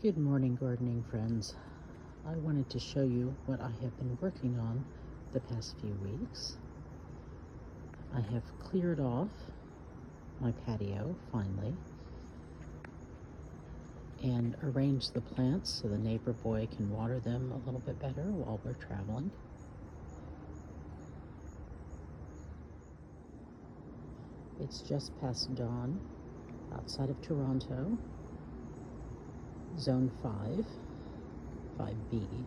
Good morning, gardening friends. I wanted to show you what I have been working on the past few weeks. I have cleared off my patio finally and arranged the plants so the neighbor boy can water them a little bit better while we're traveling. It's just past dawn outside of Toronto, Zone 5, 5B.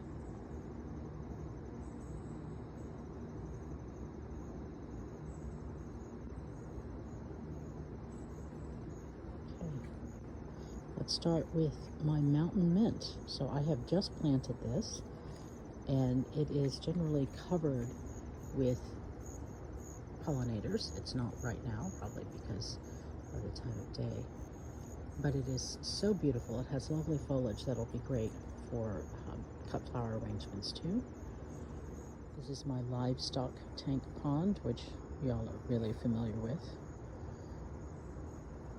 Let's start with my mountain mint. So I have just planted this, and it is generally covered with pollinators. It's not right now, probably because of the time of day, but it is so beautiful. It has lovely foliage that'll be great for cut flower arrangements too. This is my livestock tank pond, which y'all are really familiar with,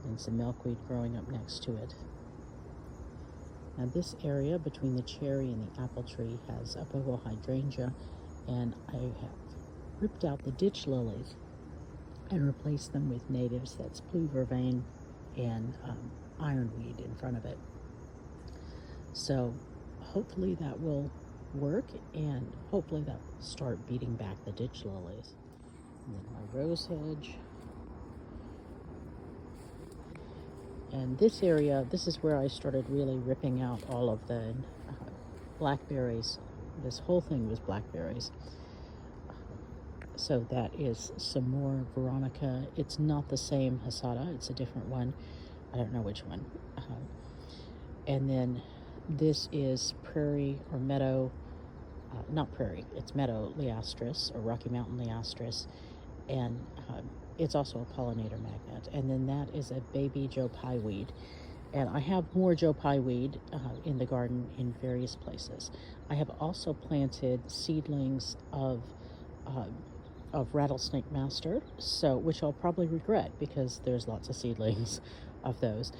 and some milkweed growing up next to it. Now this area between the cherry and the apple tree has a boho hydrangea, and I have ripped out the ditch lilies and replaced them with natives. That's blue vervain and ironweed in front of it. So hopefully that will work, and hopefully that will start beating back the ditch lilies. And then my rose hedge. And this area, this is where I started really ripping out all of the blackberries. This whole thing was blackberries. So that is some more Veronica. It's not the same Hasada, it's a different one. I don't know which one. And then this is prairie or meadow, not prairie, it's meadow Liastris or Rocky Mountain Liastris. And it's also a pollinator magnet. And then that is a baby Joe Pye weed. And I have more Joe Pye weed in the garden in various places. I have also planted seedlings of rattlesnake master, so which I'll probably regret because there's lots of seedlings of those,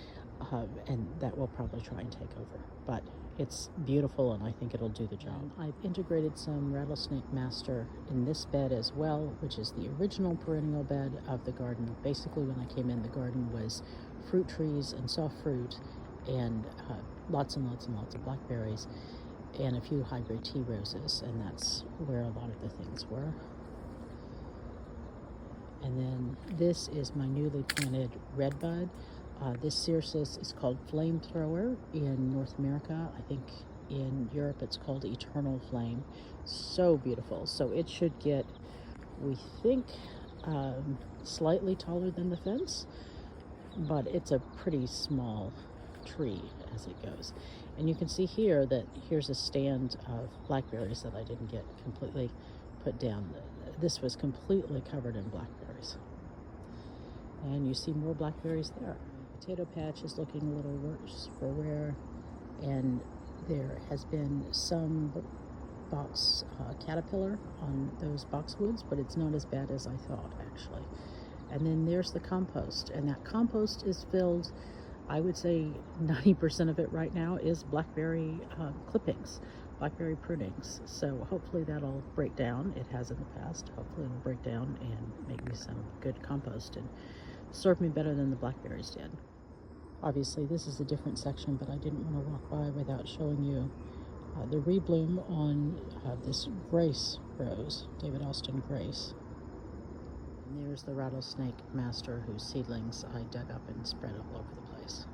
and that will probably try and take over. But it's beautiful, and I think it'll do the job. I've integrated some rattlesnake master in this bed as well, which is the original perennial bed of the garden. Basically, when I came in, the garden was fruit trees and soft fruit, and lots and lots and lots of blackberries, and a few hybrid tea roses, and that's where a lot of the things were. And then this is my newly planted redbud. This Cirsus is called Flamethrower in North America. I think in Europe it's called Eternal Flame. So beautiful. So it should get, we think, slightly taller than the fence, but it's a pretty small tree as it goes. And you can see here that here's a stand of blackberries that I didn't get completely put down. This was completely covered in blackberries. And you see more blackberries there. Potato patch is looking a little worse for wear, and there has been some box caterpillar on those boxwoods, but it's not as bad as I thought, actually. And then there's the compost, and that compost is filled, I would say 90% of it right now is blackberry clippings, blackberry prunings. So hopefully that'll break down. It has in the past. Hopefully it'll break down and make me some good compost and serve me better than the blackberries did. Obviously this is a different section, but I didn't want to walk by without showing you the rebloom on this Grace rose, David Austin Grace. And there's the rattlesnake master whose seedlings I dug up and spread all over the place.